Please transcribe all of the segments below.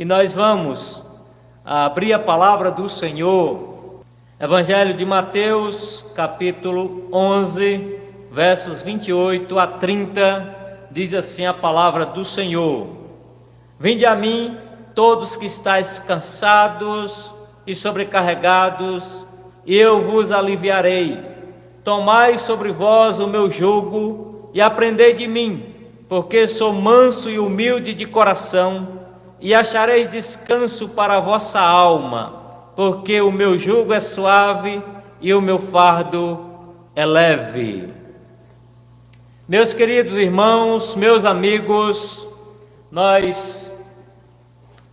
nós vamos abrir a palavra do Senhor, Evangelho de Mateus, capítulo 11, versos 28 a 30, diz assim a palavra do Senhor: Vinde a mim, todos que estáis cansados e sobrecarregados, e eu vos aliviarei. Tomai sobre vós o meu jugo e aprendei de mim, porque sou manso e humilde de coração, e achareis descanso para a vossa alma, porque o meu jugo é suave e o meu fardo é leve. Meus queridos irmãos, meus amigos, nós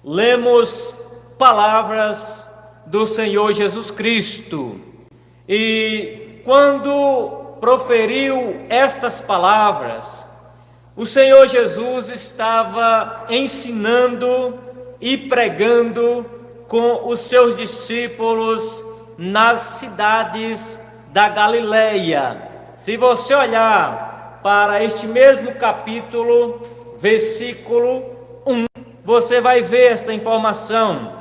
lemos palavras do Senhor Jesus Cristo, e quando proferiu estas palavras, o Senhor Jesus estava ensinando e pregando com os seus discípulos nas cidades da Galileia. Se você olhar para este mesmo capítulo, versículo 1, você vai ver esta informação.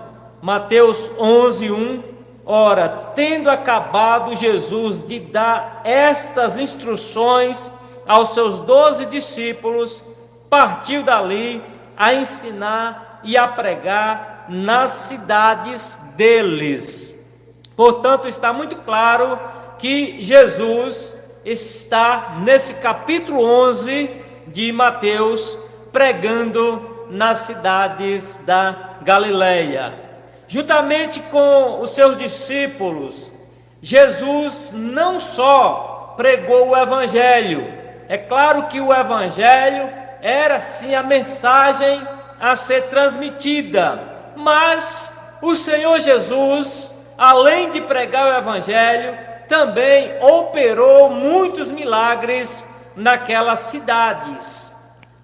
Mateus 11, 1. Ora, tendo acabado Jesus de dar estas instruções aos seus 12 discípulos, partiu dali a ensinar e a pregar nas cidades deles. Portanto, está muito claro que Jesus está nesse capítulo 11 de Mateus pregando nas cidades da Galileia. Juntamente com os seus discípulos, Jesus não só pregou o Evangelho. É claro que o Evangelho era sim a mensagem a ser transmitida, mas o Senhor Jesus, além de pregar o Evangelho, também operou muitos milagres naquelas cidades.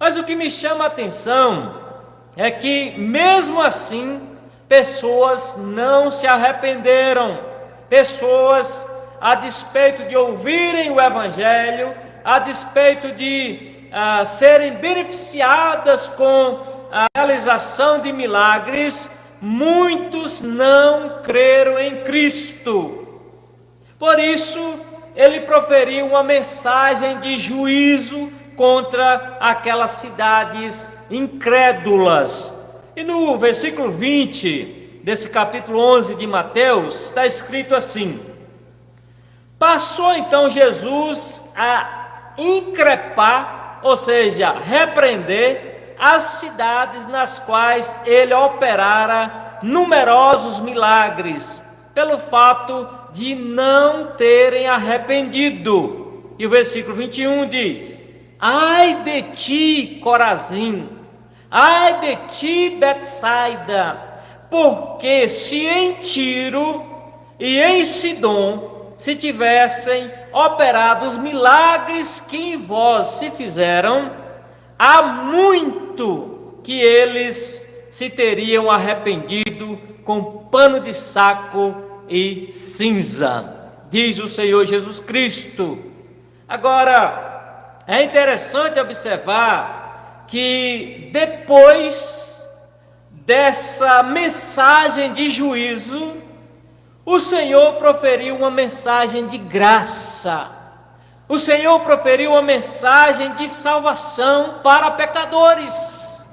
Mas o que me chama a atenção é que, mesmo assim, pessoas não se arrependeram. Pessoas, a despeito de ouvirem o Evangelho, a despeito de serem beneficiadas com a realização de milagres, muitos não creram em Cristo. Por isso, ele proferiu uma mensagem de juízo contra aquelas cidades incrédulas. E no versículo 20 desse capítulo 11 de Mateus, está escrito assim: Passou então Jesus a increpar, ou seja, repreender as cidades nas quais ele operara numerosos milagres, pelo fato de não terem arrependido. E o versículo 21 diz: Ai de ti, Corazim! Ai de ti, Betsaida! Porque se em Tiro e em Sidom se tivessem operado os milagres que em vós se fizeram, há muito que eles se teriam arrependido com pano de saco e cinza, diz o Senhor Jesus Cristo. Agora, é interessante observar que depois dessa mensagem de juízo, o Senhor proferiu uma mensagem de graça. O Senhor proferiu uma mensagem de salvação para pecadores.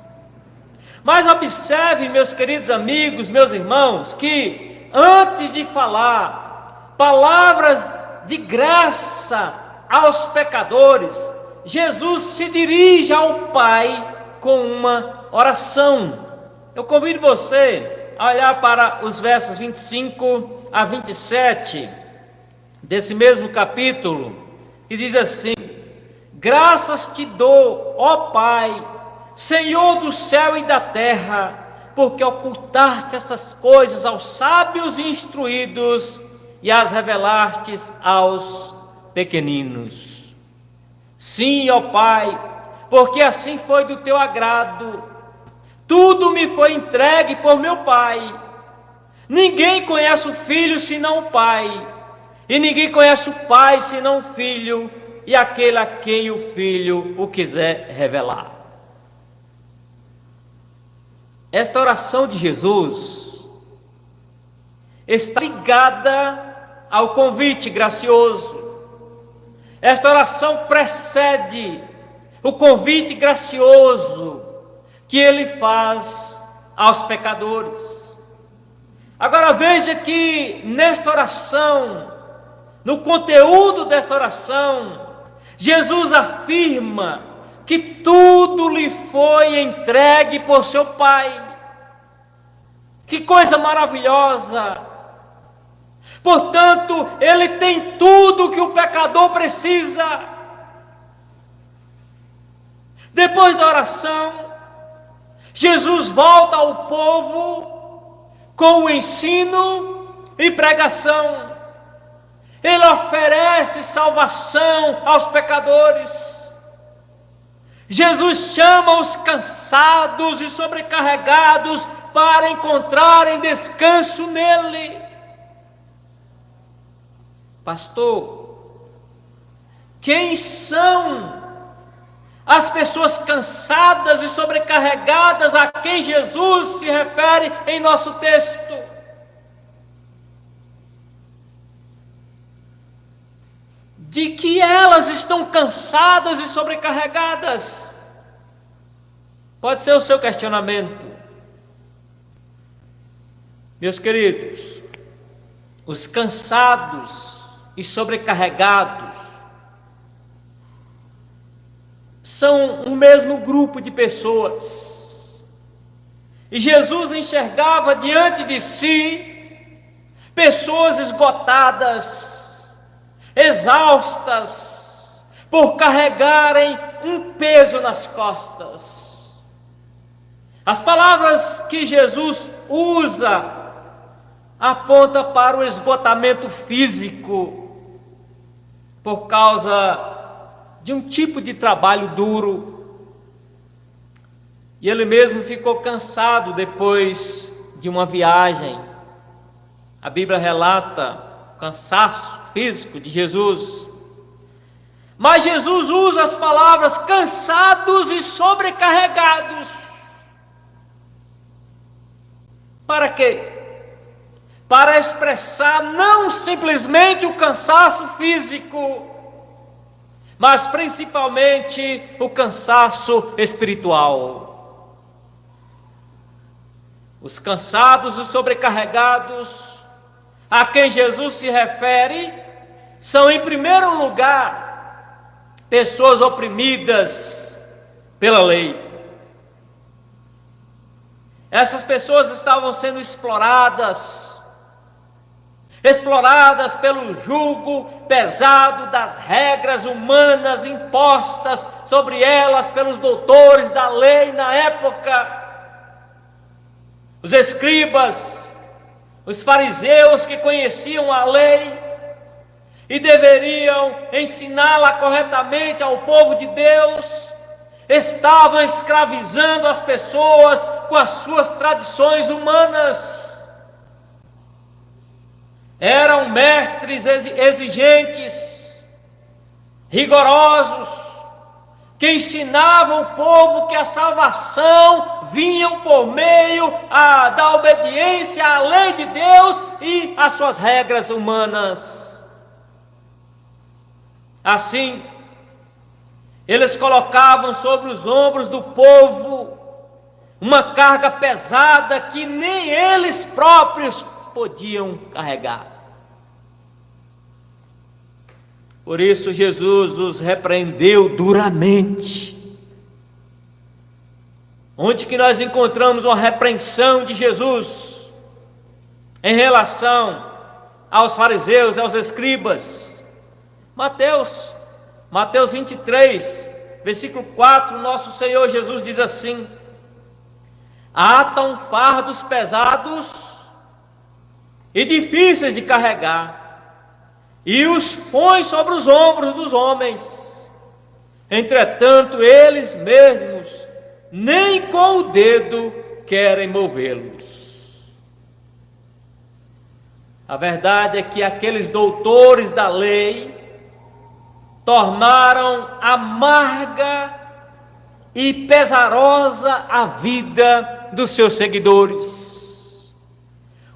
Mas observe, meus queridos amigos, meus irmãos, que antes de falar palavras de graça aos pecadores, Jesus se dirige ao Pai com uma oração. Eu convido você a olhar para os versos 25 a 27 desse mesmo capítulo, que diz assim: Graças te dou, ó Pai, Senhor do céu e da terra, porque ocultaste estas coisas aos sábios e instruídos e as revelastes aos pequeninos. Sim, ó Pai, porque assim foi do teu agrado. Tudo me foi entregue por meu Pai. Ninguém conhece o Filho senão o Pai, e ninguém conhece o Pai senão o Filho, e aquele a quem o Filho o quiser revelar. Esta oração de Jesus está ligada ao convite gracioso. Esta oração precede o convite gracioso que ele faz aos pecadores. Agora veja que nesta oração, no conteúdo desta oração, Jesus afirma que tudo lhe foi entregue por seu Pai. Que coisa maravilhosa! Portanto, ele tem tudo que o pecador precisa. Depois da oração, Jesus volta ao povo com o ensino e pregação. Ele oferece salvação aos pecadores. Jesus chama os cansados e sobrecarregados para encontrarem descanso nele. Pastor, quem são as pessoas cansadas e sobrecarregadas a quem Jesus se refere em nosso texto? De que elas estão cansadas e sobrecarregadas? Pode ser o seu questionamento. Meus queridos, os cansados e sobrecarregados são o mesmo grupo de pessoas. E Jesus enxergava diante de si pessoas esgotadas, exaustas, por carregarem um peso nas costas. As palavras que Jesus usa apontam para o esgotamento físico, por causa de um tipo de trabalho duro. E ele mesmo ficou cansado depois de uma viagem. A Bíblia relata o cansaço físico de Jesus. Mas Jesus usa as palavras cansados e sobrecarregados. Para quê? Para expressar não simplesmente o cansaço físico, mas principalmente o cansaço espiritual. Os cansados e sobrecarregados a quem Jesus se refere são, em primeiro lugar, pessoas oprimidas pela lei. Essas pessoas estavam sendo exploradas pelo jugo pesado das regras humanas impostas sobre elas pelos doutores da lei na época. Os escribas, os fariseus que conheciam a lei e deveriam ensiná-la corretamente ao povo de Deus, estavam escravizando as pessoas com as suas tradições humanas. Eram mestres exigentes, rigorosos, que ensinavam o povo que a salvação vinha por meio da obediência à lei de Deus e às suas regras humanas. Assim, eles colocavam sobre os ombros do povo uma carga pesada que nem eles próprios podiam carregar. Por isso Jesus os repreendeu duramente. Onde que nós encontramos uma repreensão de Jesus em relação aos fariseus, aos escribas? Mateus 23, versículo 4, nosso Senhor Jesus diz assim: atam fardos pesados e difíceis de carregar, e os põe sobre os ombros dos homens. Entretanto, eles mesmos nem com o dedo querem movê-los. A verdade é que aqueles doutores da lei tornaram amarga e pesarosa a vida dos seus seguidores.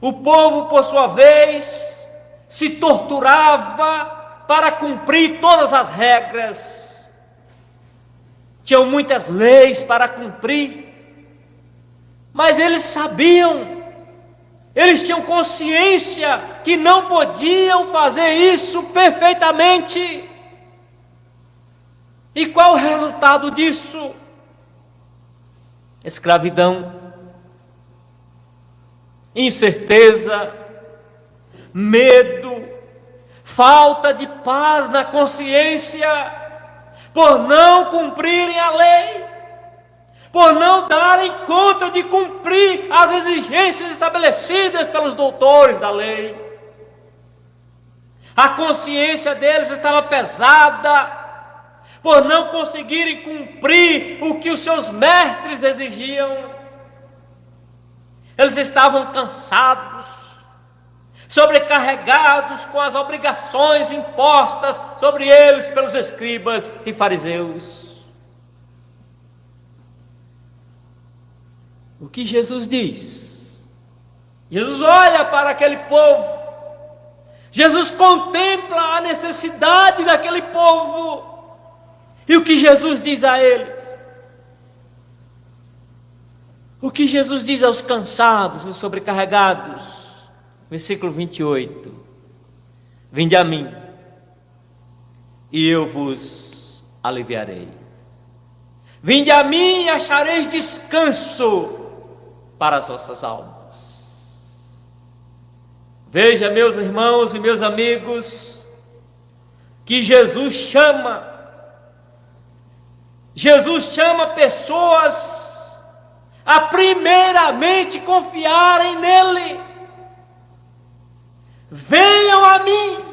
O povo, por sua vez, se torturava para cumprir todas as regras. Tinham muitas leis para cumprir, mas eles sabiam, eles tinham consciência que não podiam fazer isso perfeitamente. E qual o resultado disso? Escravidão, incerteza, medo, falta de paz na consciência, por não cumprirem a lei, por não darem conta de cumprir as exigências estabelecidas pelos doutores da lei. A consciência deles estava pesada, por não conseguirem cumprir o que os seus mestres exigiam. Eles estavam cansados, sobrecarregados com as obrigações impostas sobre eles pelos escribas e fariseus. O que Jesus diz? Jesus olha para aquele povo, Jesus contempla a necessidade daquele povo, e o que Jesus diz a eles? O que Jesus diz aos cansados e sobrecarregados? Versículo 28. Vinde a mim, e eu vos aliviarei. Vinde a mim e achareis descanso para as vossas almas. Veja, meus irmãos e meus amigos, que Jesus chama pessoas a primeiramente confiarem nele. Venham a mim,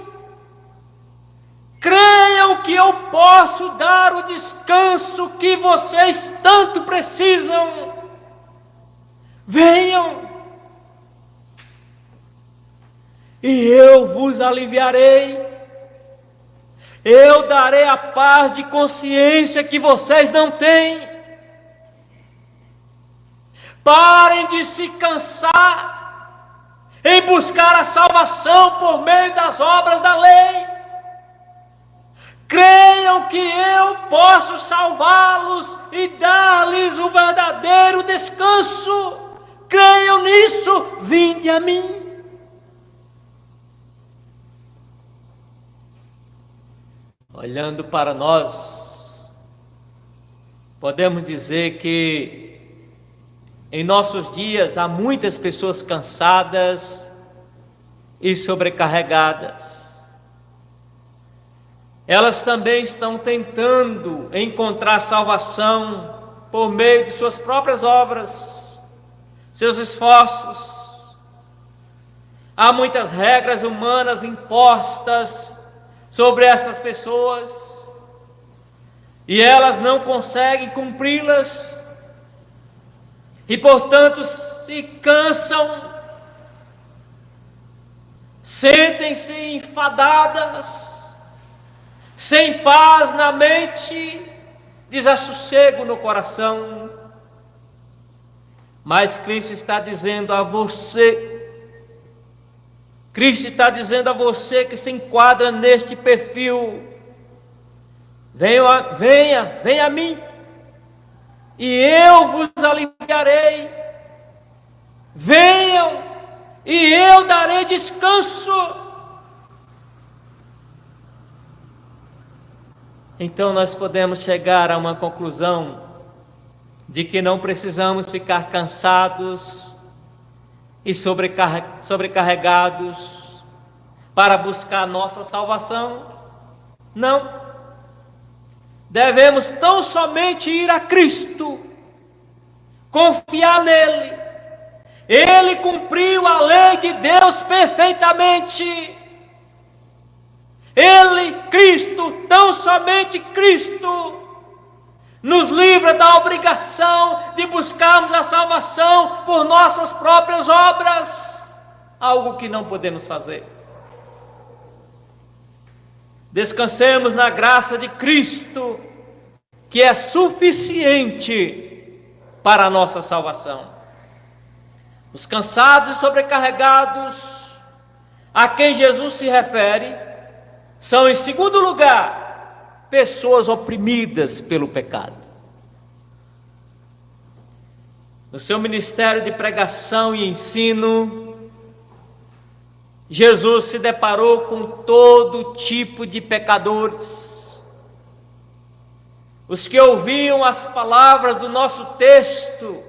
creiam que eu posso dar o descanso que vocês tanto precisam. Venham, e eu vos aliviarei. Eu darei a paz de consciência que vocês não têm. Parem de se cansar em buscar a salvação por meio das obras da lei. Creiam que eu posso salvá-los e dar-lhes o verdadeiro descanso. Creiam nisso, vinde a mim. Olhando para nós, podemos dizer que em nossos dias há muitas pessoas cansadas e sobrecarregadas. Elas também estão tentando encontrar salvação por meio de suas próprias obras, seus esforços. Há muitas regras humanas impostas sobre estas pessoas, e elas não conseguem cumpri-las, e portanto se cansam, sentem-se enfadadas, sem paz na mente, desassossego no coração. Mas Cristo está dizendo a você, Cristo está dizendo a você que se enquadra neste perfil: venha a mim, e eu vos aliviarei. Venham, e eu darei descanso. Então nós podemos chegar a uma conclusão de que não precisamos ficar cansados e sobrecarregados para buscar nossa salvação. Não. Devemos tão somente ir a Cristo, confiar nele. Ele cumpriu a lei de Deus perfeitamente. Ele, Cristo, tão somente Cristo, nos livra da obrigação de buscarmos a salvação por nossas próprias obras, algo que não podemos fazer. Descansemos na graça de Cristo, que é suficiente para a nossa salvação. Os cansados e sobrecarregados, a quem Jesus se refere, são, em segundo lugar, pessoas oprimidas pelo pecado. No seu ministério de pregação e ensino, Jesus se deparou com todo tipo de pecadores. Os que ouviam as palavras do nosso texto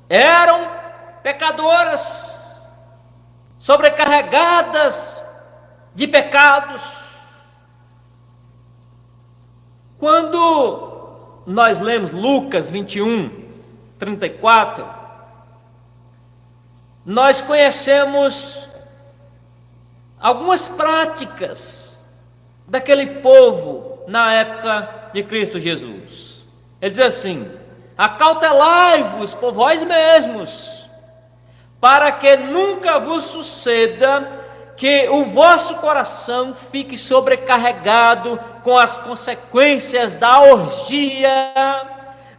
eram pecadoras, sobrecarregadas de pecados. Quando nós lemos Lucas 21, 34, nós conhecemos algumas práticas daquele povo na época de Cristo Jesus. Ele diz assim: acautelai-vos por vós mesmos, para que nunca vos suceda que o vosso coração fique sobrecarregado com as consequências da orgia,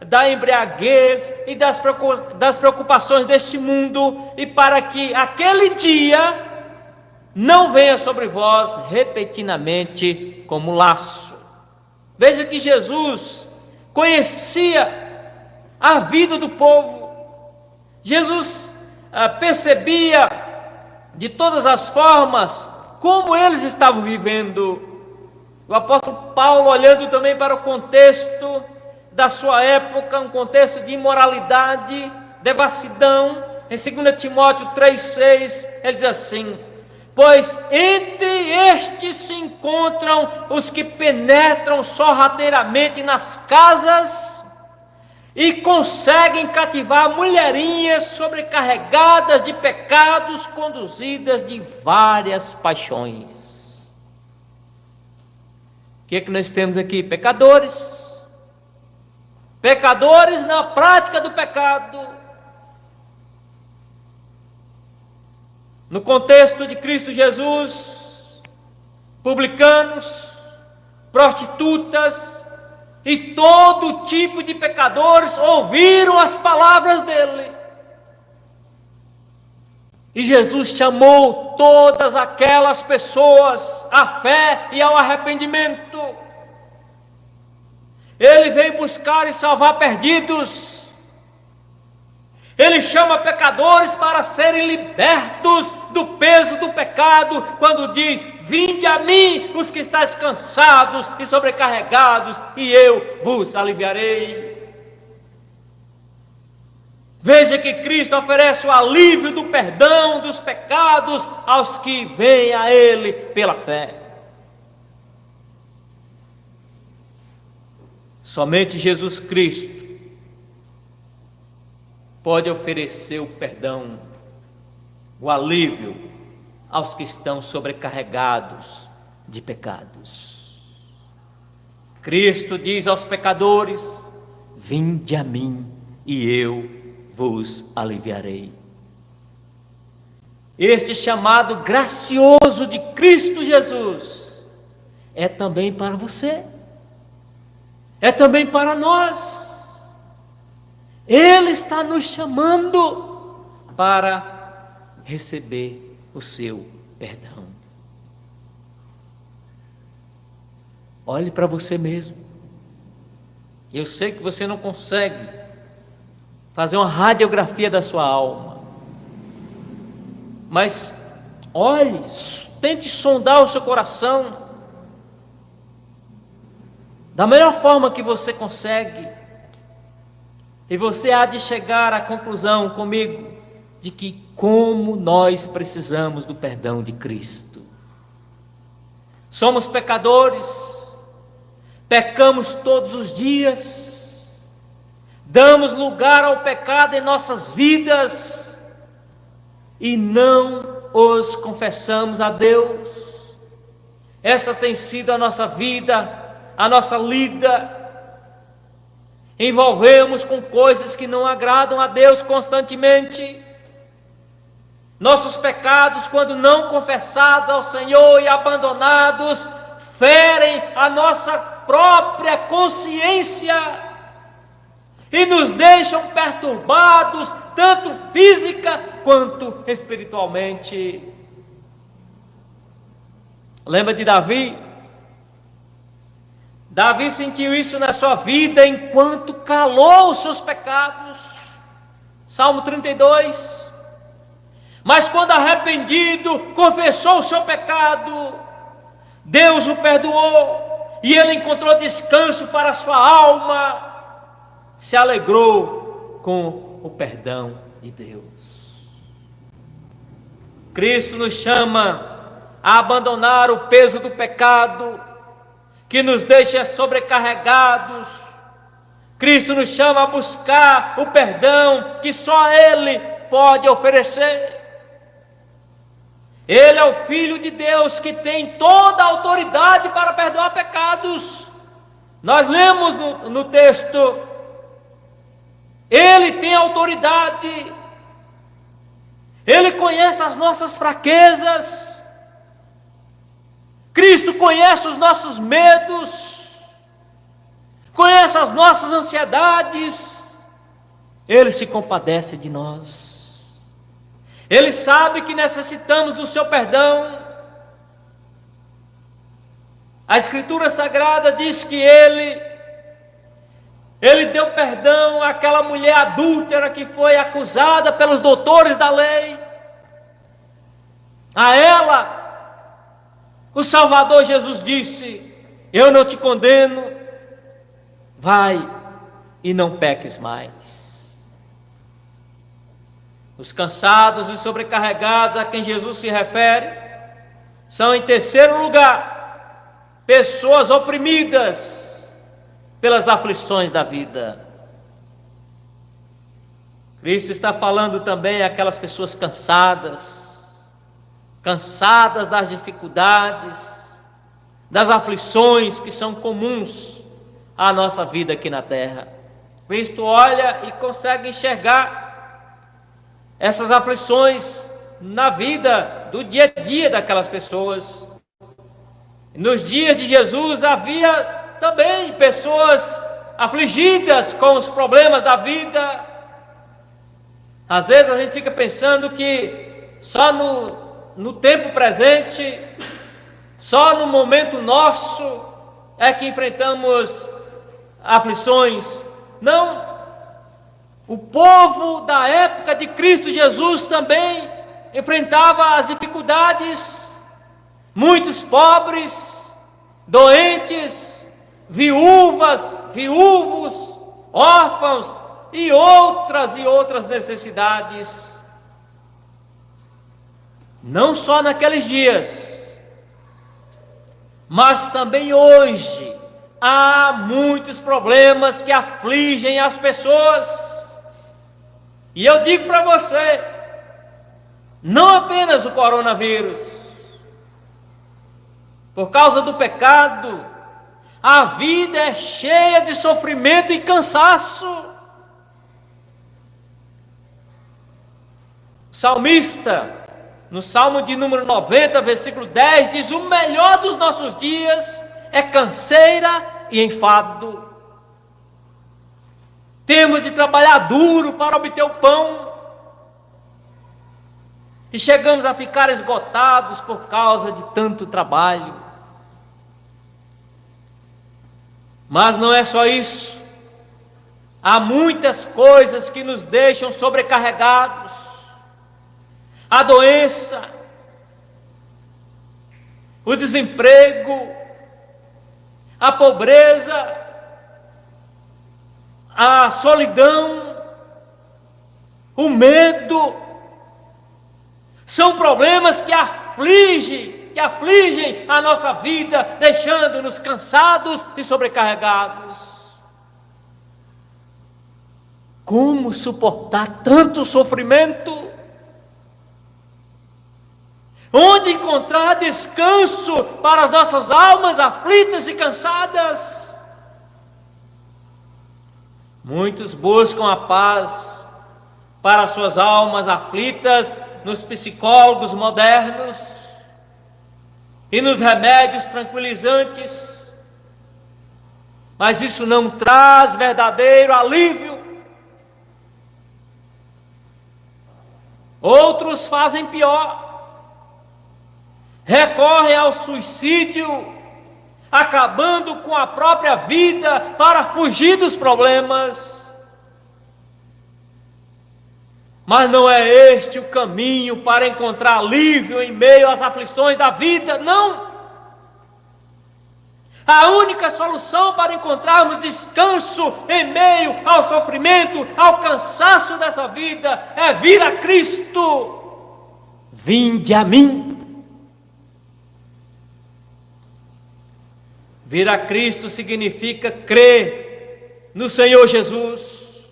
da embriaguez e das preocupações deste mundo, e para que aquele dia não venha sobre vós repentinamente como laço. Veja que Jesus conhecia a vida do povo. Jesus percebia de todas as formas como eles estavam vivendo. O apóstolo Paulo, olhando também para o contexto da sua época, um contexto de imoralidade, devassidão, em 2 Timóteo 3,6, ele diz assim: pois entre estes se encontram os que penetram sorrateiramente nas casas e conseguem cativar mulherinhas sobrecarregadas de pecados, conduzidas de várias paixões. O que é que nós temos aqui? Pecadores na prática do pecado. No contexto de Cristo Jesus, publicanos, prostitutas e todo tipo de pecadores ouviram as palavras dele. E Jesus chamou todas aquelas pessoas à fé e ao arrependimento. Ele veio buscar e salvar perdidos. Ele chama pecadores para serem libertos do peso do pecado, quando diz: vinde a mim os que estáis cansados e sobrecarregados, e eu vos aliviarei. Veja que Cristo oferece o alívio do perdão dos pecados aos que vêm a Ele pela fé. Somente Jesus Cristo pode oferecer o perdão, o alívio aos que estão sobrecarregados de pecados. Cristo diz aos pecadores: vinde a mim e eu vos aliviarei. Este chamado gracioso de Cristo Jesus é também para você, é também para nós. Ele está nos chamando para receber o seu perdão. Olhe para você mesmo. Eu sei que você não consegue fazer uma radiografia da sua alma, mas olhe, tente sondar o seu coração da melhor forma que você consegue, e você há de chegar à conclusão comigo de que como nós precisamos do perdão de Cristo. Somos pecadores, pecamos todos os dias, damos lugar ao pecado em nossas vidas e não os confessamos a Deus. Essa tem sido a nossa vida, a nossa lida. Envolvemos com coisas que não agradam a Deus constantemente. Nossos pecados, quando não confessados ao Senhor e abandonados, ferem a nossa própria consciência e nos deixam perturbados, tanto física quanto espiritualmente. Lembra de Davi? Davi sentiu isso na sua vida enquanto calou os seus pecados. Salmo 32. Mas quando arrependido, confessou o seu pecado, Deus o perdoou e ele encontrou descanso para a sua alma, se alegrou com o perdão de Deus. Cristo nos chama a abandonar o peso do pecado que nos deixa sobrecarregados. Cristo nos chama a buscar o perdão que só Ele pode oferecer. Ele é o Filho de Deus que tem toda a autoridade para perdoar pecados. Nós lemos no texto, Ele tem autoridade, Ele conhece as nossas fraquezas, Cristo conhece os nossos medos, conhece as nossas ansiedades, Ele se compadece de nós, Ele sabe que necessitamos do seu perdão. A Escritura Sagrada diz que Ele deu perdão àquela mulher adúltera que foi acusada pelos doutores da lei. A ela, o Salvador Jesus disse: eu não te condeno, vai e não peques mais. Os cansados e sobrecarregados a quem Jesus se refere são, em terceiro lugar, pessoas oprimidas pelas aflições da vida. Cristo está falando também àquelas pessoas cansadas das dificuldades, das aflições que são comuns à nossa vida aqui na terra. Cristo olha e consegue enxergar essas aflições na vida do dia a dia daquelas pessoas. Nos dias de Jesus havia também pessoas afligidas com os problemas da vida. Às vezes a gente fica pensando que só no tempo presente, só no momento nosso é que enfrentamos aflições. Não, o povo da época de Cristo Jesus também enfrentava as dificuldades. Muitos pobres, doentes, viúvas, viúvos, órfãos e outras necessidades. Não só naqueles dias, mas também hoje há muitos problemas que afligem as pessoas. E eu digo para você, não apenas o coronavírus, por causa do pecado, a vida é cheia de sofrimento e cansaço. O salmista, no Salmo de número 90, versículo 10, diz: o melhor dos nossos dias é canseira e enfado. Temos de trabalhar duro para obter o pão, e chegamos a ficar esgotados por causa de tanto trabalho. Mas não é só isso. Há muitas coisas que nos deixam sobrecarregados. A doença, o desemprego, a pobreza, a solidão, o medo, são problemas que afligem a nossa vida, deixando-nos cansados e sobrecarregados. Como suportar tanto sofrimento? Onde encontrar descanso para as nossas almas aflitas e cansadas? Muitos buscam a paz para suas almas aflitas nos psicólogos modernos e nos remédios tranquilizantes, mas isso não traz verdadeiro alívio. Outros fazem pior, recorrem ao suicídio, acabando com a própria vida para fugir dos problemas. Mas não é este o caminho para encontrar alívio em meio às aflições da vida, não. A única solução para encontrarmos descanso em meio ao sofrimento, ao cansaço dessa vida, é vir a Cristo. Vinde a mim. Vir a Cristo significa crer no Senhor Jesus.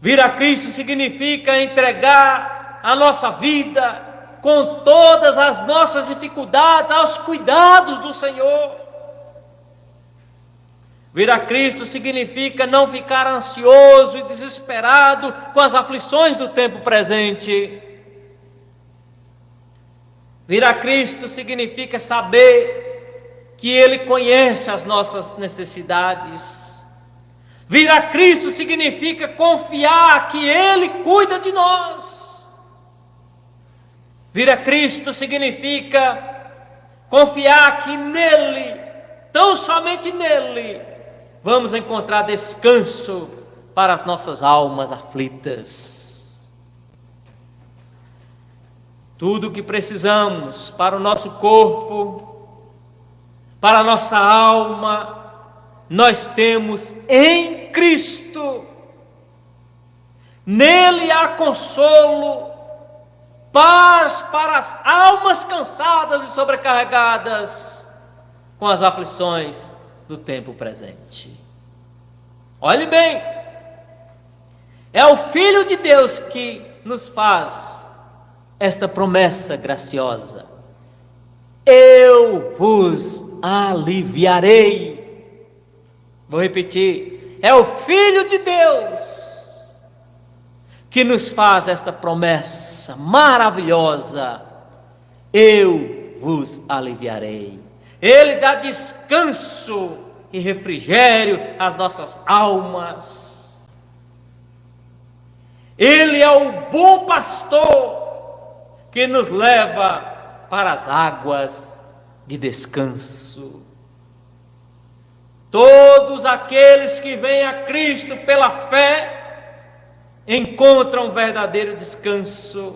Vir a Cristo significa entregar a nossa vida com todas as nossas dificuldades aos cuidados do Senhor. Vir a Cristo significa não ficar ansioso e desesperado com as aflições do tempo presente. Vir a Cristo significa saber que Ele conhece as nossas necessidades. Vir a Cristo significa confiar que Ele cuida de nós. Vir a Cristo significa confiar que nele, tão somente nele, vamos encontrar descanso para as nossas almas aflitas. Tudo o que precisamos para o nosso corpo, para a nossa alma, nós temos em Cristo. Nele há consolo, paz para as almas cansadas e sobrecarregadas com as aflições do tempo presente. Olhe bem, é o Filho de Deus que nos faz esta promessa graciosa: eu vos aliviarei. Vou repetir, é o Filho de Deus que nos faz esta promessa maravilhosa: eu vos aliviarei. Ele dá descanso e refrigério às nossas almas. Ele é o bom pastor que nos leva para as águas de descanso. Todos aqueles que vêm a Cristo pela fé encontram um verdadeiro descanso.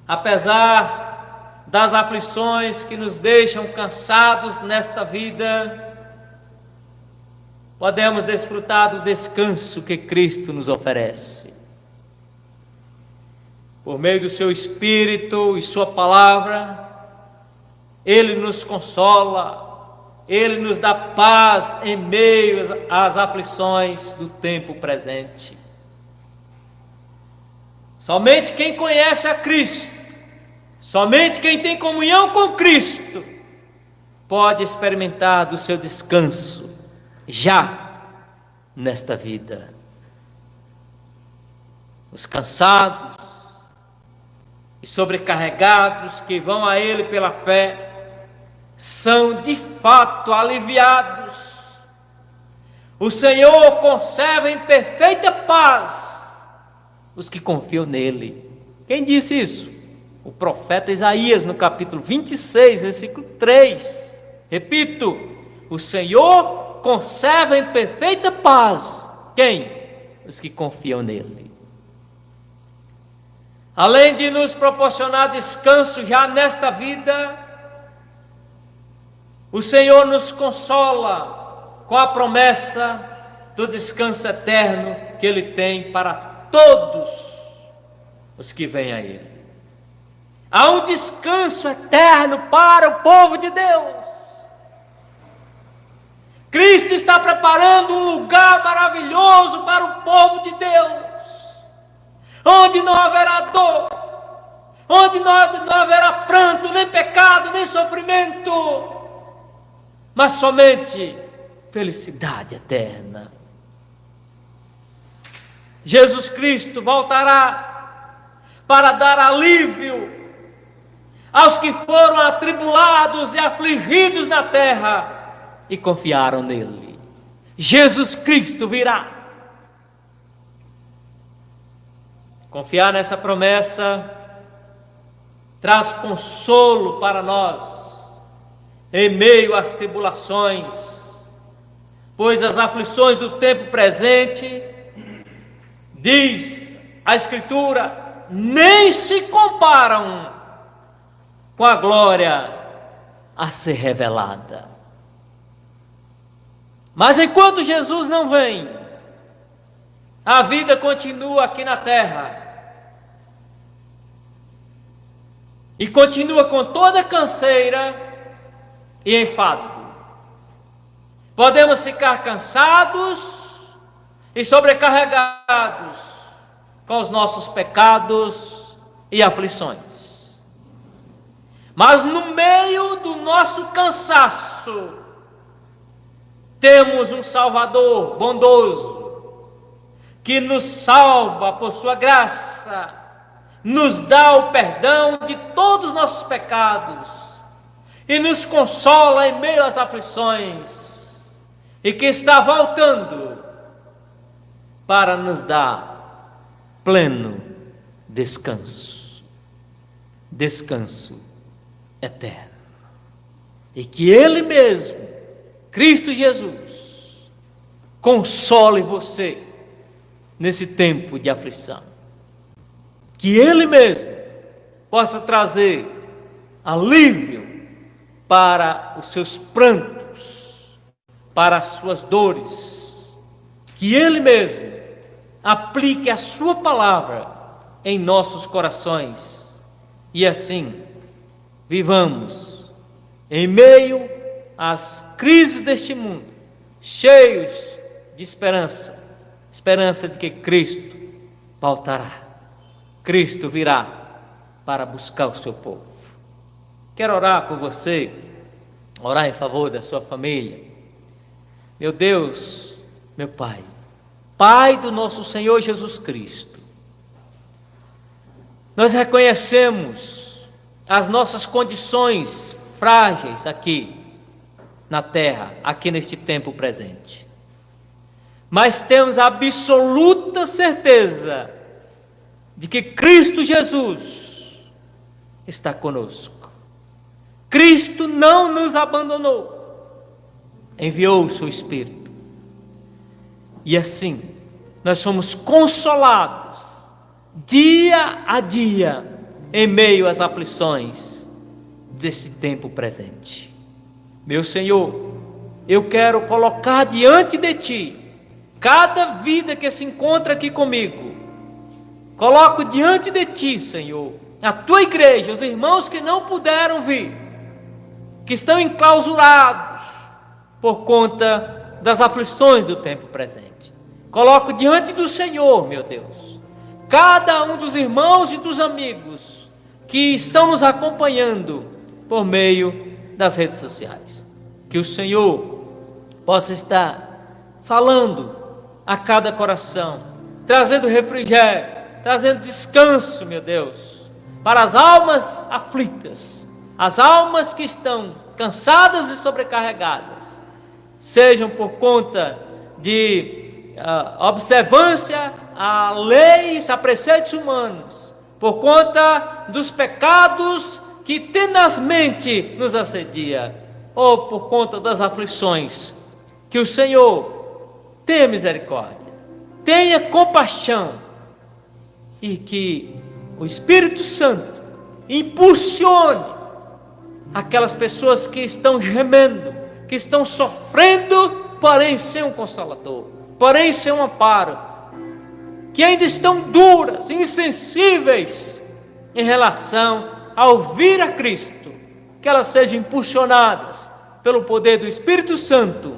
Apesar das aflições que nos deixam cansados nesta vida, podemos desfrutar do descanso que Cristo nos oferece. Por meio do seu Espírito e sua palavra, Ele nos consola, Ele nos dá paz em meio às aflições do tempo presente. Somente quem conhece a Cristo, somente quem tem comunhão com Cristo, pode experimentar do seu descanso já nesta vida. Os cansados e sobrecarregados que vão a Ele pela fé são de fato aliviados. O Senhor conserva em perfeita paz os que confiam nele. Quem disse isso? O profeta Isaías, no capítulo 26, versículo 3. Repito, o Senhor conserva em perfeita paz quem? Os que confiam nele. Além de nos proporcionar descanso já nesta vida, o Senhor nos consola com a promessa do descanso eterno que Ele tem para todos os que vêm a Ele. Há um descanso eterno para o povo de Deus. Cristo está preparando um lugar maravilhoso para o povo de Deus, onde não haverá dor, onde não haverá pranto, nem pecado, nem sofrimento, mas somente felicidade eterna. Jesus Cristo voltará para dar alívio aos que foram atribulados e afligidos na terra e confiaram nele. Jesus Cristo virá. Confiar nessa promessa traz consolo para nós em meio às tribulações, pois as aflições do tempo presente, diz a Escritura, nem se comparam com a glória a ser revelada. Mas enquanto Jesus não vem, a vida continua aqui na terra e continua com toda canseira e enfado. Podemos ficar cansados e sobrecarregados com os nossos pecados e aflições. Mas no meio do nosso cansaço, temos um Salvador bondoso, que nos salva por sua graça, nos dá o perdão de todos os nossos pecados e nos consola em meio às aflições, e que está voltando para nos dar pleno descanso, descanso eterno, e que Ele mesmo, Cristo Jesus, console você nesse tempo de aflição, que Ele mesmo possa trazer alívio para os seus prantos, para as suas dores, que Ele mesmo aplique a sua palavra em nossos corações, e assim vivamos em meio às crises deste mundo, cheios de esperança, esperança de que Cristo voltará, Cristo virá para buscar o seu povo. Quero orar por você, orar em favor da sua família. Meu Deus, meu Pai, Pai do nosso Senhor Jesus Cristo, nós reconhecemos as nossas condições frágeis aqui na terra, aqui neste tempo presente, mas temos a absoluta certeza de que Cristo Jesus está conosco. Cristo não nos abandonou, enviou o seu Espírito, e assim nós somos consolados dia a dia em meio às aflições desse tempo presente. Meu Senhor, eu quero colocar diante de Ti cada vida que se encontra aqui comigo. Coloco diante de Ti, Senhor, a Tua igreja, os irmãos que não puderam vir, que estão enclausurados por conta das aflições do tempo presente. Coloco diante do Senhor, meu Deus, cada um dos irmãos e dos amigos que estão nos acompanhando por meio das redes sociais. Que o Senhor possa estar falando a cada coração, trazendo refrigério, trazendo descanso, meu Deus, para as almas aflitas, as almas que estão cansadas e sobrecarregadas, sejam por conta de observância a leis, a preceitos humanos, por conta dos pecados que tenazmente nos assedia, ou por conta das aflições. Que o Senhor tenha misericórdia, tenha compaixão, e que o Espírito Santo impulsione aquelas pessoas que estão gemendo, que estão sofrendo, porém sem um consolador, porém sem um amparo, que ainda estão duras, insensíveis em relação a ouvir a Cristo, que elas sejam impulsionadas pelo poder do Espírito Santo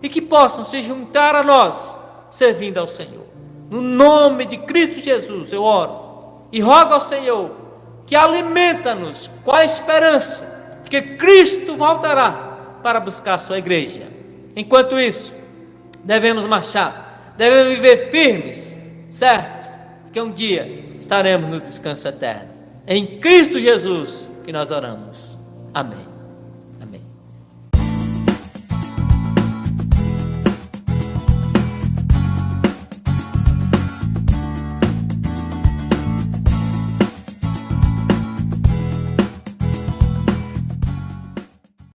e que possam se juntar a nós, servindo ao Senhor. No nome de Cristo Jesus eu oro e rogo ao Senhor que alimenta-nos com a esperança de que Cristo voltará para buscar a sua igreja. Enquanto isso, devemos marchar, devemos viver firmes, certos de que um dia estaremos no descanso eterno. Em Cristo Jesus que nós oramos. Amém.